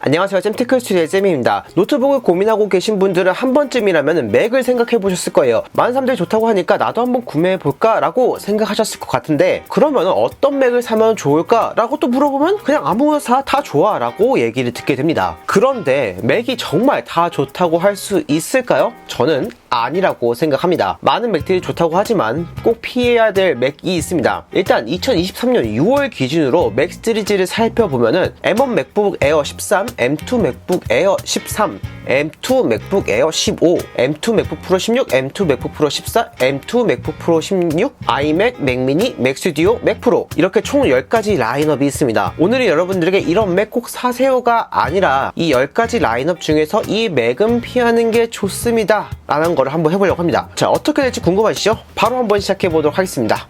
안녕하세요, 잼테크 스튜디오의 잼입니다. 노트북을 고민하고 계신 분들은 한 번쯤이라면 맥을 생각해 보셨을 거예요. 많은 사람들이 좋다고 하니까 나도 한번 구매해 볼까 라고 생각하셨을 것 같은데, 그러면 어떤 맥을 사면 좋을까 라고 또 물어보면 그냥 아무거나 사, 다 좋아 라고 얘기를 듣게 됩니다. 그런데 맥이 정말 다 좋다고 할 수 있을까요? 저는 아니라고 생각합니다. 많은 맥들이 좋다고 하지만 꼭 피해야 될 맥이 있습니다. 일단 2023년 6월 기준으로 맥 시리즈를 살펴보면은 M1 맥북 에어 13, M2 맥북 에어 13, M2 맥북 에어 15, M2 맥북 프로 16, M2 맥북 프로 14, M2 맥북 프로 16, 아이맥, 맥미니, 맥스튜디오, 맥프로, 이렇게 총 10가지 라인업이 있습니다. 오늘은 여러분들에게 이런 맥 꼭 사세요가 아니라 이 10가지 라인업 중에서 이 맥은 피하는 게 좋습니다 라는 거를 한번 해보려고 합니다. 자, 어떻게 될지 궁금하시죠? 바로 한번 시작해 보도록 하겠습니다.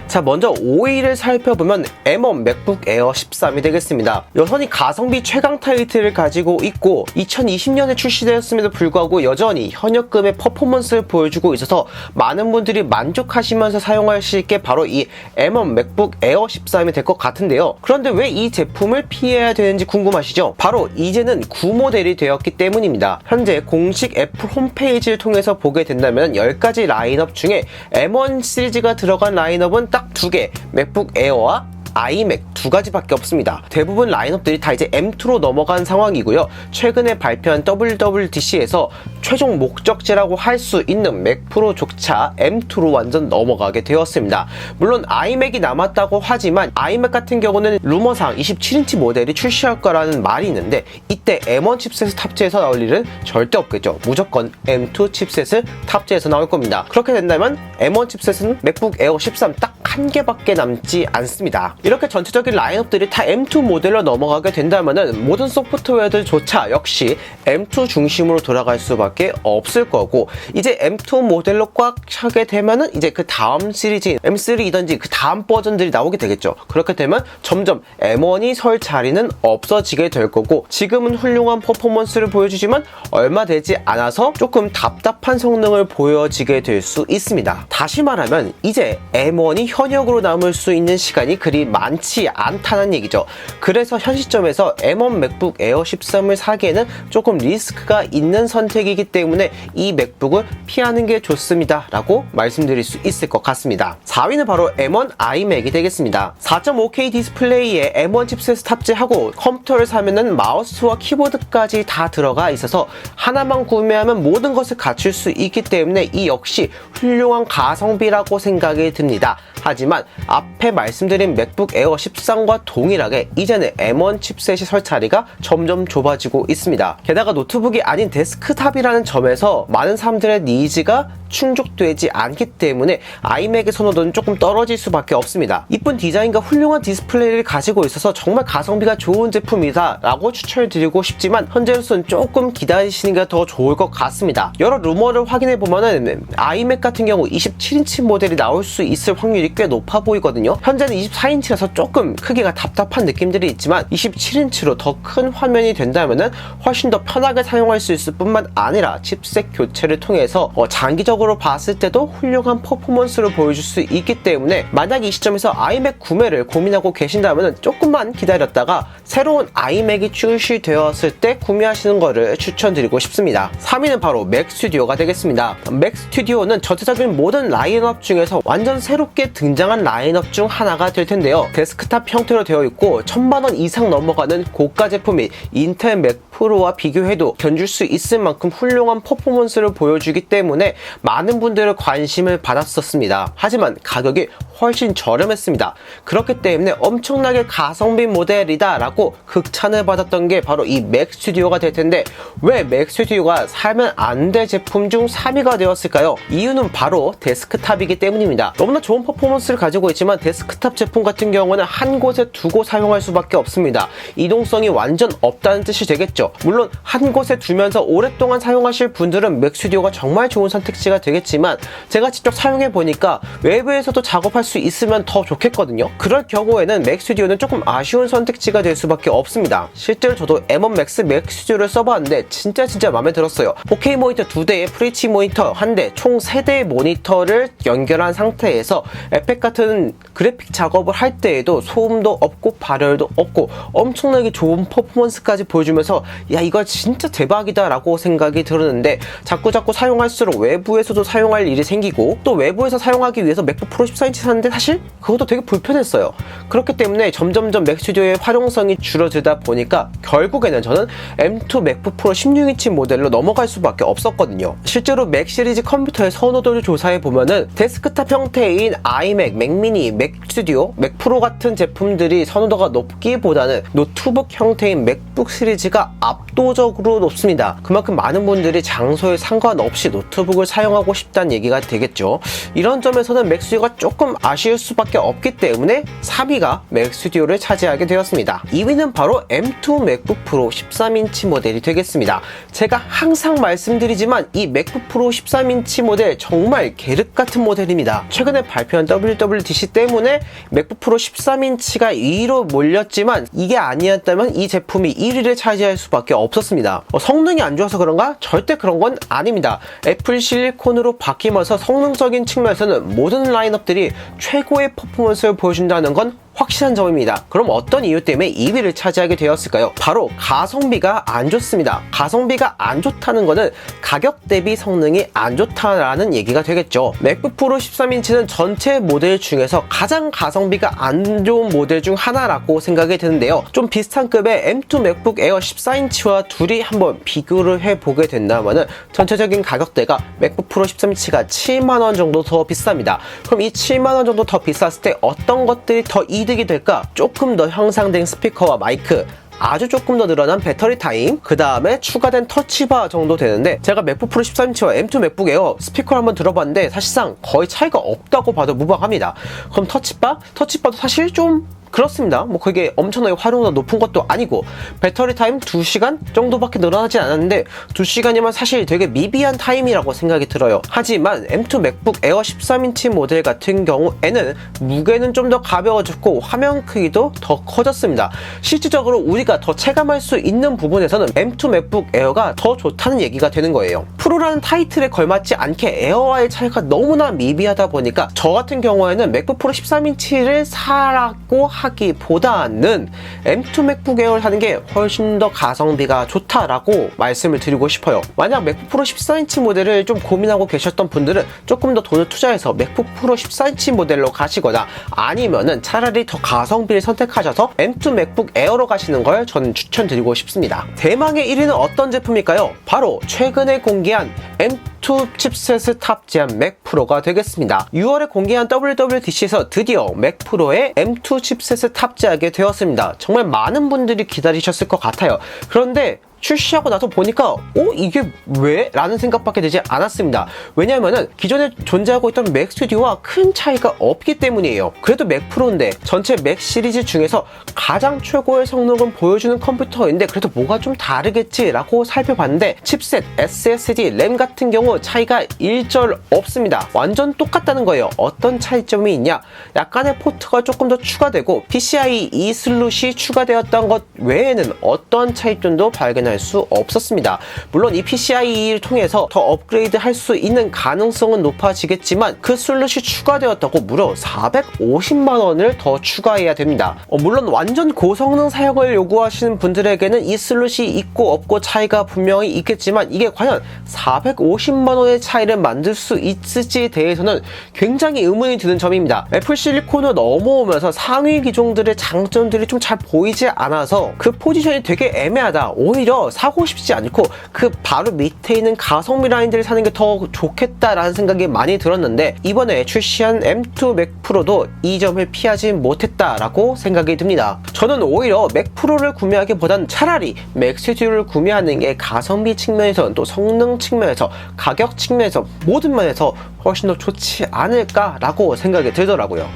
자, 먼저 5위를 살펴보면 M1 맥북 에어 13이 되겠습니다. 여전히 가성비 최강 타이틀을 가지고 있고 2020년에 출시되었음에도 불구하고 여전히 현역급의 퍼포먼스를 보여주고 있어서 많은 분들이 만족하시면서 사용하실 게 바로 이 M1 맥북 에어 13이 될 것 같은데요. 그런데 왜 이 제품을 피해야 되는지 궁금하시죠? 바로 이제는 구모델이 되었기 때문입니다. 현재 공식 애플 홈페이지를 통해서 보게 된다면 10가지 라인업 중에 M1 시리즈가 들어간 라인업은 딱 2개, 맥북 에어와 아이맥 2가지밖에 없습니다. 대부분 라인업들이 다 이제 M2로 넘어간 상황이고요. 최근에 발표한 WWDC에서 최종 목적지라고 할 수 있는 맥 프로조차 M2로 완전 넘어가게 되었습니다. 물론 아이맥이 남았다고 하지만 아이맥 같은 경우는 루머상 27인치 모델이 출시할 거라는 말이 있는데 이때 M1 칩셋을 탑재해서 나올 일은 절대 없겠죠. 무조건 M2 칩셋을 탑재해서 나올 겁니다. 그렇게 된다면 M1 칩셋은 맥북 에어 13 딱 한 개밖에 남지 않습니다. 이렇게 전체적인 라인업들이 다 M2 모델로 넘어가게 된다면은 모든 소프트웨어들조차 역시 M2 중심으로 돌아갈 수밖에 없을 거고, 이제 M2 모델로 꽉 차게 되면은 이제 그 다음 시리즈인 M3이든지 그 다음 버전들이 나오게 되겠죠. 그렇게 되면 점점 M1이 설 자리는 없어지게 될 거고, 지금은 훌륭한 퍼포먼스를 보여주지만 얼마 되지 않아서 조금 답답한 성능을 보여지게 될 수 있습니다. 다시 말하면 이제 M1이 현역으로 남을 수 있는 시간이 그리 많지 않다는 얘기죠. 그래서 현 시점에서 M1 맥북 에어 13을 사기에는 조금 리스크가 있는 선택이기 때문에 이 맥북을 피하는 게 좋습니다 라고 말씀드릴 수 있을 것 같습니다. 4위는 바로 M1 아이맥이 되겠습니다. 4.5K 디스플레이에 M1 칩셋을 탑재하고 컴퓨터를 사면은 마우스와 키보드까지 다 들어가 있어서 하나만 구매하면 모든 것을 갖출 수 있기 때문에 이 역시 훌륭한 가성비라고 생각이 듭니다. 하지만 앞에 말씀드린 맥북 에어 13과 동일하게 이제는 M1 칩셋이 설 자리가 점점 좁아지고 있습니다. 게다가 노트북이 아닌 데스크탑이라는 점에서 많은 사람들의 니즈가 충족되지 않기 때문에 아이맥의 선호도는 조금 떨어질 수밖에 없습니다. 이쁜 디자인과 훌륭한 디스플레이를 가지고 있어서 정말 가성비가 좋은 제품이다 라고 추천을 드리고 싶지만 현재로서는 조금 기다리시는 게 더 좋을 것 같습니다. 여러 루머를 확인해 보면은 아이맥 같은 경우 27인치 모델이 나올 수 있을 확률이 꽤 높아 보이거든요. 현재는 24인치라서 조금 크기가 답답한 느낌들이 있지만 27인치로 더 큰 화면이 된다면은 훨씬 더 편하게 사용할 수 있을 뿐만 아니라 칩셋 교체를 통해서 장기적으로 봤을 때도 훌륭한 퍼포먼스를 보여줄 수 있기 때문에 만약 이 시점에서 아이맥 구매를 고민하고 계신다면 조금만 기다렸다가 새로운 아이맥이 출시되었을 때 구매하시는 거를 추천드리고 싶습니다. 3위는 바로 맥스튜디오가 되겠습니다. 맥스튜디오는 전체적인 모든 라인업 중에서 완전 새롭게 등장한 라인업 중 하나가 될 텐데요. 데스크탑 형태로 되어 있고 1000만원 이상 넘어가는 고가 제품이 인텔 맥 프로와 비교해도 견줄 수 있을 만큼 훌륭한 퍼포먼스를 보여주기 때문에 많은 분들의 관심을 받았었습니다. 하지만 가격이 훨씬 저렴했습니다. 그렇기 때문에 엄청나게 가성비 모델이다 라고 극찬을 받았던 게 바로 이 맥스튜디오가 될 텐데, 왜 맥스튜디오가 사면 안 될 제품 중 3위가 되었을까요? 이유는 바로 데스크탑이기 때문입니다. 너무나 좋은 퍼포먼스를 가지고 있지만 데스크탑 제품 같은 경우는 한 곳에 두고 사용할 수밖에 없습니다. 이동성이 완전 없다는 뜻이 되겠죠. 물론 한 곳에 두면서 오랫동안 사용하실 분들은 맥스튜디오가 정말 좋은 선택지가 되겠지만 제가 직접 사용해보니까 외부에서도 작업할 수 있으면 더 좋겠거든요. 그럴 경우에는 맥 스튜디오는 조금 아쉬운 선택지가 될 수밖에 없습니다. 실제로 저도 M1 Max 맥 스튜디오를 써봤는데 진짜 마음에 들었어요. 4K 모니터 2대에 FHD 모니터 1대, 총 3대의 모니터를 연결한 상태에서 에펙 같은 그래픽 작업을 할 때에도 소음도 없고 발열도 없고 엄청나게 좋은 퍼포먼스까지 보여주면서 야, 이거 진짜 대박이다 라고 생각이 들었는데 자꾸 사용할수록 외부에서도 사용할 일이 생기고 또 외부에서 사용하기 위해서 맥북 프로 14인치 샀는데 사실 그것도 되게 불편했어요. 그렇기 때문에 점점점 맥 스튜디오의 활용성이 줄어들다 보니까 결국에는 저는 M2 맥북 프로 16인치 모델로 넘어갈 수밖에 없었거든요. 실제로 맥 시리즈 컴퓨터의 선호도를 조사해보면은 데스크탑 형태인 아이맥, 맥미니, 맥 스튜디오, 맥 프로 같은 제품들이 선호도가 높기보다는 노트북 형태인 맥북 시리즈가 압도적으로 높습니다. 그만큼 많은 분들이 장소에 상관없이 노트북을 사용하고 싶다는 얘기가 되겠죠. 이런 점에서는 맥 스튜디오가 조금 아쉬울 수밖에 없기 때문에 3위가 맥 스튜디오를 차지하게 되었습니다. 2위는 바로 M2 맥북 프로 13인치 모델이 되겠습니다. 제가 항상 말씀드리지만 이 맥북 프로 13인치 모델 정말 계륵 같은 모델입니다. 최근에 발표한 WWDC 때문에 맥북 프로 13인치가 2위로 몰렸지만 이게 아니었다면 이 제품이 1위를 차지할 수밖에 없었습니다. 성능이 안 좋아서 그런가? 절대 그런 건 아닙니다. 애플 실리콘으로 바뀌면서 성능적인 측면에서는 모든 라인업들이 최고의 퍼포먼스를 보여준다는 건 확실한 점입니다. 그럼 어떤 이유 때문에 2위를 차지하게 되었을까요? 바로 가성비가 안 좋습니다. 가성비가 안 좋다는 거는 가격 대비 성능이 안 좋다라는 얘기가 되겠죠. 맥북 프로 13인치는 전체 모델 중에서 가장 가성비가 안 좋은 모델 중 하나라고 생각이 드는데요. 좀 비슷한 급의 M2 맥북 에어 14인치와 둘이 한번 비교를 해보게 된다면은 전체적인 가격대가 맥북 프로 13인치가 7만원 정도 더 비쌉니다. 그럼 이 7만원 정도 더 비쌌을 때 어떤 것들이 더 이득이 될까? 조금 더 향상된 스피커와 마이크, 아주 조금 더 늘어난 배터리 타임, 그 다음에 추가된 터치바 정도 되는데 제가 맥북 프로 13인치와 M2 맥북 에어 스피커를 한번 들어봤는데 사실상 거의 차이가 없다고 봐도 무방합니다. 그럼 터치바도 사실 좀 그렇습니다. 뭐 그게 엄청나게 활용도가 높은 것도 아니고 배터리 타임 2시간 정도밖에 늘어나지 않았는데 2시간이면 사실 되게 미비한 타임이라고 생각이 들어요. 하지만 M2 맥북 에어 13인치 모델 같은 경우에는 무게는 좀 더 가벼워졌고 화면 크기도 더 커졌습니다. 실질적으로 우리가 더 체감할 수 있는 부분에서는 M2 맥북 에어가 더 좋다는 얘기가 되는 거예요. 프로라는 타이틀에 걸맞지 않게 에어와의 차이가 너무나 미비하다 보니까 저 같은 경우에는 맥북 프로 13인치를 사라고 하기보다는 M2 맥북 에어를 사는 게 훨씬 더 가성비가 좋다라고 말씀을 드리고 싶어요. 만약 맥북 프로 14인치 모델을 좀 고민하고 계셨던 분들은 조금 더 돈을 투자해서 맥북 프로 14인치 모델로 가시거나 아니면은 차라리 더 가성비를 선택하셔서 M2 맥북 에어로 가시는 걸 저는 추천드리고 싶습니다. 대망의 1위는 어떤 제품일까요? 바로 최근에 공개한 M2 칩셋을 탑재한 맥 프로가 되겠습니다. 6월에 공개한 WWDC에서 드디어 맥 프로의 M2 칩셋을 탑재하게 되었습니다. 정말 많은 분들이 기다리셨을 것 같아요. 그런데 출시하고 나서 보니까 이게 왜? 라는 생각밖에 들지 않았습니다. 왜냐하면은 기존에 존재하고 있던 맥 스튜디오와 큰 차이가 없기 때문이에요. 그래도 맥 프로인데 전체 맥 시리즈 중에서 가장 최고의 성능을 보여주는 컴퓨터인데 그래도 뭐가 좀 다르겠지 라고 살펴봤는데 칩셋, SSD, 램 같은 경우 차이가 일절 없습니다. 완전 똑같다는 거예요. 어떤 차이점이 있냐? 약간의 포트가 조금 더 추가되고 PCIe 2 슬롯이 추가되었던 것 외에는 어떤 차이점도 발견할 수 없었습니다. 물론 이 PCIe를 통해서 더 업그레이드 할 수 있는 가능성은 높아지겠지만 그 슬롯이 추가되었다고 무려 450만원을 더 추가해야 됩니다. 물론 완전 고성능 사용을 요구하시는 분들에게는 이 슬롯이 있고 없고 차이가 분명히 있겠지만 이게 과연 450만원의 차이를 만들 수 있을지에 대해서는 굉장히 의문이 드는 점입니다. 애플 실리콘으로 넘어오면서 상위 기종들의 장점들이 좀 잘 보이지 않아서 그 포지션이 되게 애매하다. 오히려 사고 싶지 않고 그 바로 밑에 있는 가성비 라인들을 사는 게 더 좋겠다라는 생각이 많이 들었는데 이번에 출시한 M2 맥 프로도 이 점을 피하지 못했다라고 생각이 듭니다. 저는 오히려 맥 프로를 구매하기보단 차라리 맥 스튜디오를 구매하는 게 가성비 측면에서 또 성능 측면에서 가격 측면에서 모든 면에서 훨씬 더 좋지 않을까라고 생각이 들더라고요.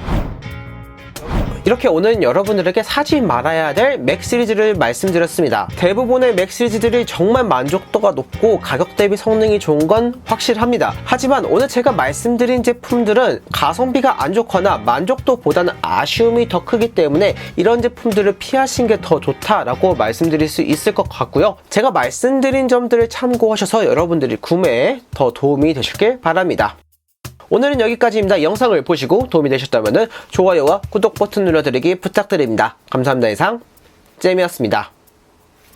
이렇게 오늘은 여러분들에게 사지 말아야 될 맥 시리즈를 말씀드렸습니다. 대부분의 맥 시리즈들이 정말 만족도가 높고 가격 대비 성능이 좋은 건 확실합니다. 하지만 오늘 제가 말씀드린 제품들은 가성비가 안 좋거나 만족도보다는 아쉬움이 더 크기 때문에 이런 제품들을 피하시는 게 더 좋다라고 말씀드릴 수 있을 것 같고요. 제가 말씀드린 점들을 참고하셔서 여러분들이 구매에 더 도움이 되시길 바랍니다. 오늘은 여기까지입니다. 영상을 보시고 도움이 되셨다면 좋아요와 구독 버튼 눌러드리기 부탁드립니다. 감사합니다. 이상 잼이었습니다.